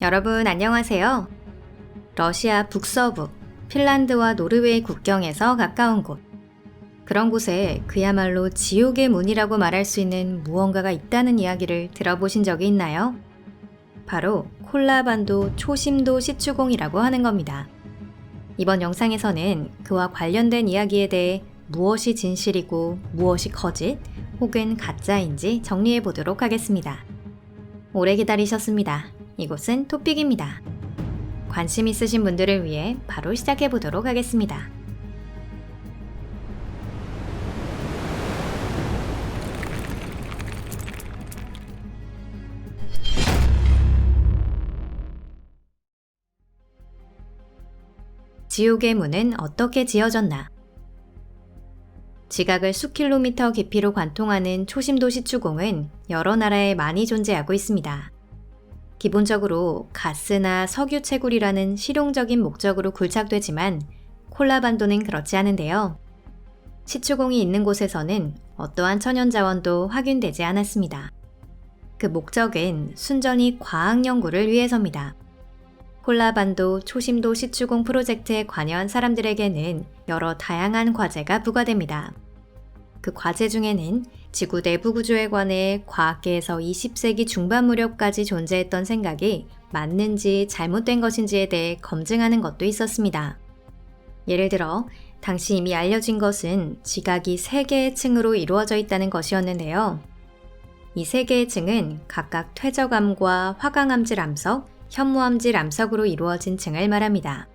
여러분 안녕하세요. 러시아 북서부, 핀란드와 노르웨이 국경에서 가까운 곳. 그런 곳에 그야말로 지옥의 문이라고 말할 수 있는 무언가가 있다는 이야기를 들어보신 적이 있나요? 바로 콜라반도 초심도 시추공이라고 하는 겁니다. 이번 영상에서는 그와 관련된 이야기에 대해 무엇이 진실이고 무엇이 거짓 혹은 가짜인지 정리해 보도록 하겠습니다. 오래 기다리셨습니다. 이곳은 토픽입니다. 관심 있으신 분들을 위해 바로 시작해 보도록 하겠습니다. 지옥의 문은 어떻게 지어졌나? 지각을 수킬로미터 깊이로 관통하는 초심도 시추공은 여러 나라에 많이 존재하고 있습니다. 기본적으로 가스나 석유 채굴이라는 실용적인 목적으로 굴착되지만 콜라반도는 그렇지 않은데요. 시추공이 있는 곳에서는 어떠한 천연자원도 확인되지 않았습니다. 그 목적은 순전히 과학 연구를 위해서입니다. 콜라반도 초심도 시추공 프로젝트에 관여한 사람들에게는 여러 다양한 과제가 부과됩니다. 그 과제 중에는 지구 내부 구조에 관해 과학계에서 20세기 중반 무렵까지 존재했던 생각이 맞는지 잘못된 것인지에 대해 검증하는 것도 있었습니다. 예를 들어 당시 이미 알려진 것은 지각이 3개의 층으로 이루어져 있다는 것이었는데요. 이 3개의 층은 각각 퇴적암과 화강암질 암석, 현무암질 암석으로 이루어진 층을 말합니다.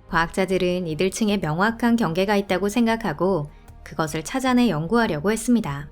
과학자들은 이들 층에 명확한 경계가 있다고 생각하고 그것을 찾아내 연구하려고 했습니다.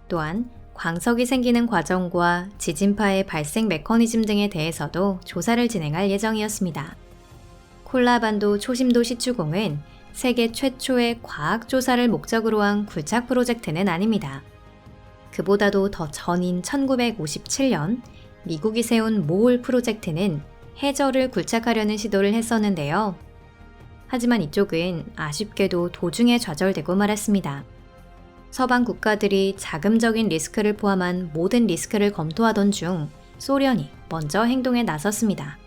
또한 광석이 생기는 과정과 지진파의 발생 메커니즘 등에 대해서도 조사를 진행할 예정이었습니다. 콜라반도 초심도 시추공은 세계 최초의 과학 조사를 목적으로 한 굴착 프로젝트는 아닙니다. 그보다도 더 전인 1957년 미국이 세운 모홀 프로젝트는 해저를 굴착하려는 시도를 했었는데요. 하지만 이쪽은 아쉽게도 도중에 좌절되고 말았습니다. 서방 국가들이 자금적인 리스크를 포함한 모든 리스크를 검토하던 중 소련이 먼저 행동에 나섰습니다.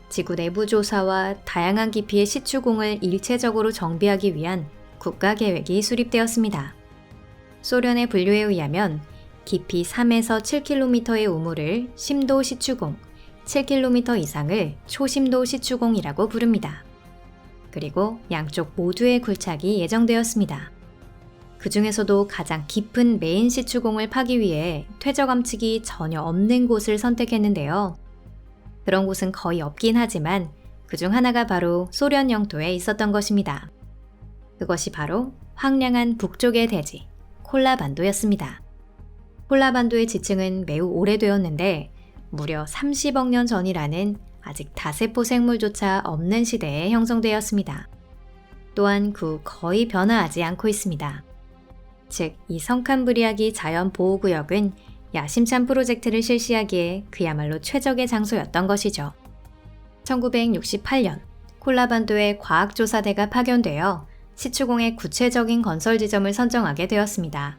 지구 내부 조사와 다양한 깊이의 시추공을 일체적으로 정비하기 위한 국가 계획이 수립되었습니다. 소련의 분류에 의하면 깊이 3에서 7km의 우물을 심도 시추공, 7km 이상을 초심도 시추공이라고 부릅니다. 그리고 양쪽 모두의 굴착이 예정되었습니다. 그 중에서도 가장 깊은 메인 시추공을 파기 위해 퇴적암측이 전혀 없는 곳을 선택했는데요. 그런 곳은 거의 없긴 하지만 그중 하나가 바로 소련 영토에 있었던 것입니다. 그것이 바로 황량한 북쪽의 대지, 콜라반도였습니다. 콜라반도의 지층은 매우 오래되었는데 무려 30억 년 전이라는 아직 다세포 생물조차 없는 시대에 형성되었습니다. 또한 그 후 거의 변화하지 않고 있습니다. 즉, 이 성칸브리아기 자연보호구역은 야심찬 프로젝트를 실시하기에 그야말로 최적의 장소였던 것이죠. 1968년 콜라반도에 과학조사대가 파견되어 시추공의 구체적인 건설 지점을 선정하게 되었습니다.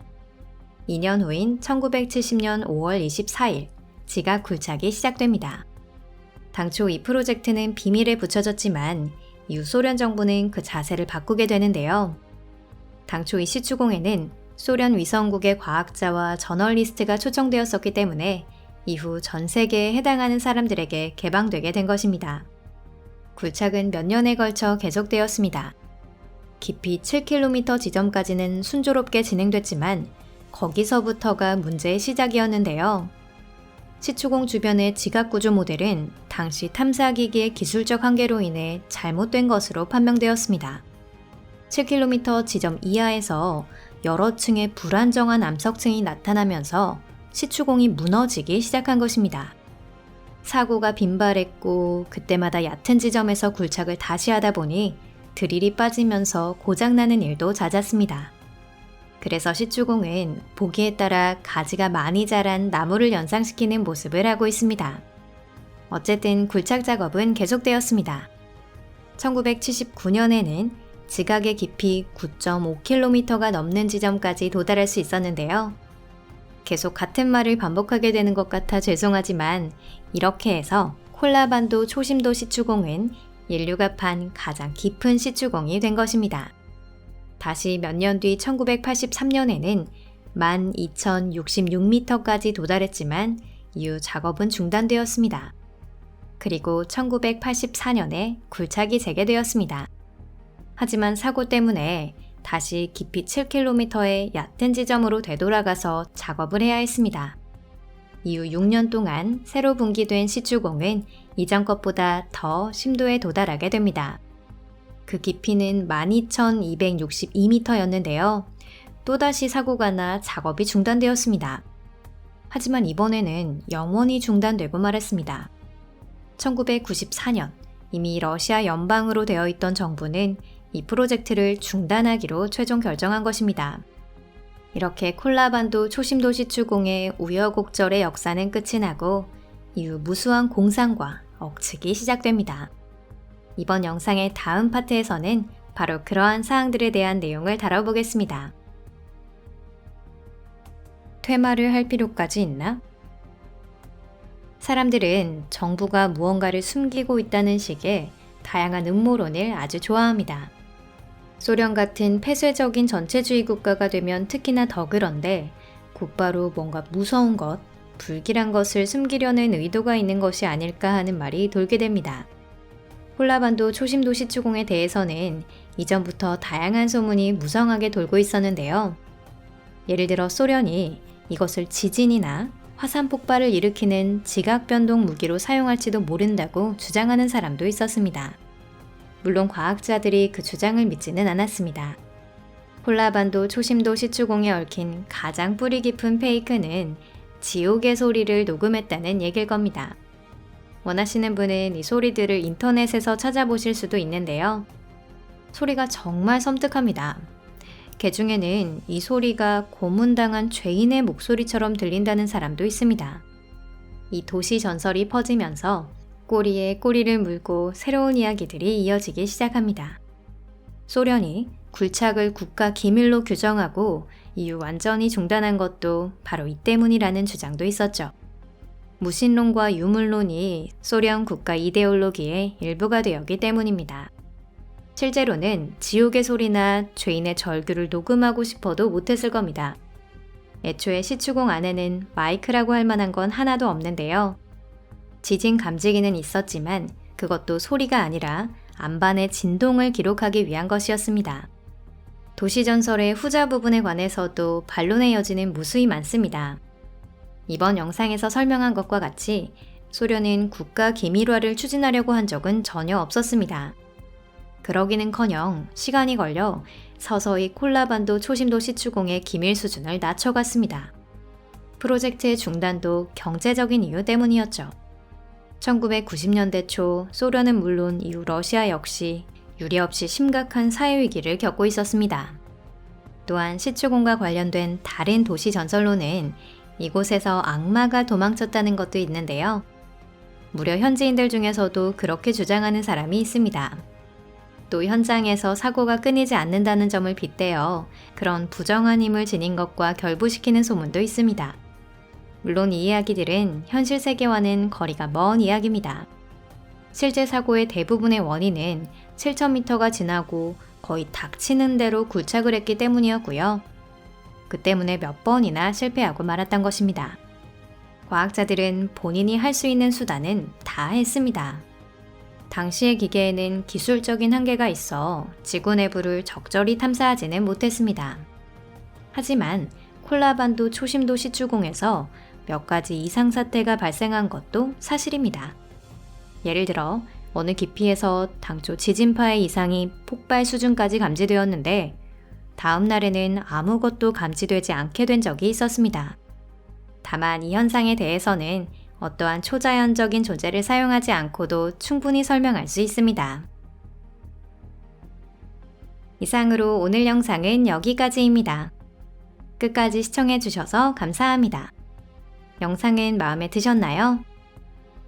2년 후인 1970년 5월 24일 지각 굴착이 시작됩니다. 당초 이 프로젝트는 비밀에 붙여졌지만 이후 소련 정부는 그 자세를 바꾸게 되는데요. 당초 이 시추공에는 소련 위성국의 과학자와 저널리스트가 초청되었었기 때문에 이후 전 세계에 해당하는 사람들에게 개방되게 된 것입니다. 굴착은 몇 년에 걸쳐 계속되었습니다. 깊이 7km 지점까지는 순조롭게 진행됐지만 거기서부터가 문제의 시작이었는데요. 시추공 주변의 지각 구조 모델은 당시 탐사기기의 기술적 한계로 인해 잘못된 것으로 판명되었습니다. 7km 지점 이하에서 여러 층의 불안정한 암석층이 나타나면서 시추공이 무너지기 시작한 것입니다. 사고가 빈발했고 그때마다 얕은 지점에서 굴착을 다시 하다 보니 드릴이 빠지면서 고장나는 일도 잦았습니다. 그래서 시추공은 보기에 따라 가지가 많이 자란 나무를 연상시키는 모습을 하고 있습니다. 어쨌든 굴착 작업은 계속되었습니다. 1979년에는 지각의 깊이 9.5km가 넘는 지점까지 도달할 수 있었는데요. 계속 같은 말을 반복하게 되는 것 같아 죄송하지만 이렇게 해서 콜라반도 초심도 시추공은 인류가 판 가장 깊은 시추공이 된 것입니다. 다시 몇 년 뒤 1983년에는 12,066m까지 도달했지만 이후 작업은 중단되었습니다. 그리고 1984년에 굴착이 재개되었습니다. 하지만 사고 때문에 다시 깊이 7km의 얕은 지점으로 되돌아가서 작업을 해야 했습니다. 이후 6년 동안 새로 분기된 시추공은 이전 것보다 더 심도에 도달하게 됩니다. 그 깊이는 12,262m였는데요. 또다시 사고가 나 작업이 중단되었습니다. 하지만 이번에는 영원히 중단되고 말았습니다. 1994년 이미 러시아 연방으로 되어 있던 정부는 이 프로젝트를 중단하기로 최종 결정한 것입니다. 이렇게 콜라반도 초심도 시추공의 우여곡절의 역사는 끝이 나고 이후 무수한 공상과 억측이 시작됩니다. 이번 영상의 다음 파트에서는 바로 그러한 사항들에 대한 내용을 다뤄보겠습니다. 퇴마를 할 필요까지 있나? 사람들은 정부가 무언가를 숨기고 있다는 식의 다양한 음모론을 아주 좋아합니다. 소련 같은 폐쇄적인 전체주의 국가가 되면 특히나 더 그런데 곧바로 뭔가 무서운 것, 불길한 것을 숨기려는 의도가 있는 것이 아닐까 하는 말이 돌게 됩니다. 콜라반도 초심도 시추공에 대해서는 이전부터 다양한 소문이 무성하게 돌고 있었는데요. 예를 들어 소련이 이것을 지진이나 화산 폭발을 일으키는 지각변동 무기로 사용할지도 모른다고 주장하는 사람도 있었습니다. 물론 과학자들이 그 주장을 믿지는 않았습니다. 콜라반도 초심도 시추공에 얽힌 가장 뿌리 깊은 페이크는 지옥의 소리를 녹음했다는 얘길 겁니다. 원하시는 분은 이 소리들을 인터넷에서 찾아보실 수도 있는데요. 소리가 정말 섬뜩합니다. 개 중에는 이 소리가 고문당한 죄인의 목소리처럼 들린다는 사람도 있습니다. 이 도시 전설이 퍼지면서 꼬리에 꼬리를 물고 새로운 이야기들이 이어지기 시작합니다. 소련이 굴착을 국가 기밀로 규정하고 이후 완전히 중단한 것도 바로 이 때문이라는 주장도 있었죠. 무신론과 유물론이 소련 국가 이데올로기의 일부가 되었기 때문입니다. 실제로는 지옥의 소리나 죄인의 절규를 녹음하고 싶어도 못했을 겁니다. 애초에 시추공 안에는 마이크라고 할 만한 건 하나도 없는데요. 지진 감지기는 있었지만 그것도 소리가 아니라 안반의 진동을 기록하기 위한 것이었습니다. 도시전설의 후자 부분에 관해서도 반론의 여지는 무수히 많습니다. 이번 영상에서 설명한 것과 같이 소련은 국가 기밀화를 추진하려고 한 적은 전혀 없었습니다. 그러기는커녕 시간이 걸려 서서히 콜라반도 초심도 시추공의 기밀 수준을 낮춰갔습니다. 프로젝트의 중단도 경제적인 이유 때문이었죠. 1990년대 초 소련은 물론 이후 러시아 역시 유례없이 심각한 사회위기를 겪고 있었습니다. 또한 시추공과 관련된 다른 도시 전설로는 이곳에서 악마가 도망쳤다는 것도 있는데요. 무려 현지인들 중에서도 그렇게 주장하는 사람이 있습니다. 또 현장에서 사고가 끊이지 않는다는 점을 빗대어 그런 부정한 힘을 지닌 것과 결부시키는 소문도 있습니다. 물론 이 이야기들은 현실 세계와는 거리가 먼 이야기입니다. 실제 사고의 대부분의 원인은 7,000m가 지나고 거의 닥치는 대로 굴착을 했기 때문이었고요. 그 때문에 몇 번이나 실패하고 말았던 것입니다. 과학자들은 본인이 할 수 있는 수단은 다 했습니다. 당시의 기계에는 기술적인 한계가 있어 지구 내부를 적절히 탐사하지는 못했습니다. 하지만 콜라반도 초심도 시추공에서 몇 가지 이상사태가 발생한 것도 사실입니다. 예를 들어 어느 깊이에서 당초 지진파의 이상이 폭발 수준까지 감지되었는데 다음 날에는 아무것도 감지되지 않게 된 적이 있었습니다. 다만 이 현상에 대해서는 어떠한 초자연적인 존재를 사용하지 않고도 충분히 설명할 수 있습니다. 이상으로 오늘 영상은 여기까지입니다. 끝까지 시청해주셔서 감사합니다. 영상은 마음에 드셨나요?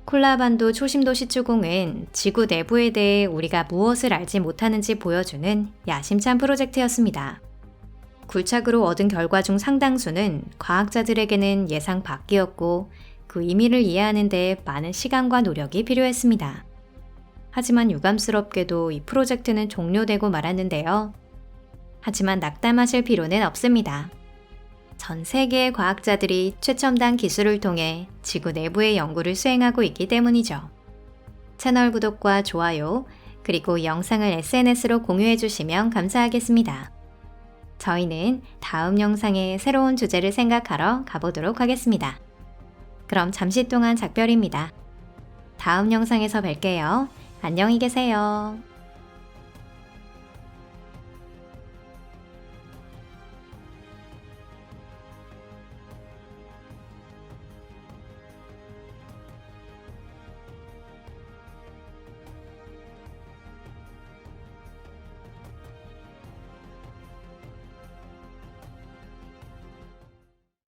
콜라반도 초심도 시추공은 지구 내부에 대해 우리가 무엇을 알지 못하는지 보여주는 야심찬 프로젝트였습니다. 굴착으로 얻은 결과 중 상당수는 과학자들에게는 예상 밖이었고 그 의미를 이해하는 데 많은 시간과 노력이 필요했습니다. 하지만 유감스럽게도 이 프로젝트는 종료되고 말았는데요. 하지만 낙담하실 필요는 없습니다. 전 세계의 과학자들이 최첨단 기술을 통해 지구 내부의 연구를 수행하고 있기 때문이죠. 채널 구독과 좋아요, 그리고 이 영상을 SNS로 공유해 주시면 감사하겠습니다. 저희는 다음 영상에 새로운 주제를 생각하러 가보도록 하겠습니다. 그럼 잠시 동안 작별입니다. 다음 영상에서 뵐게요. 안녕히 계세요.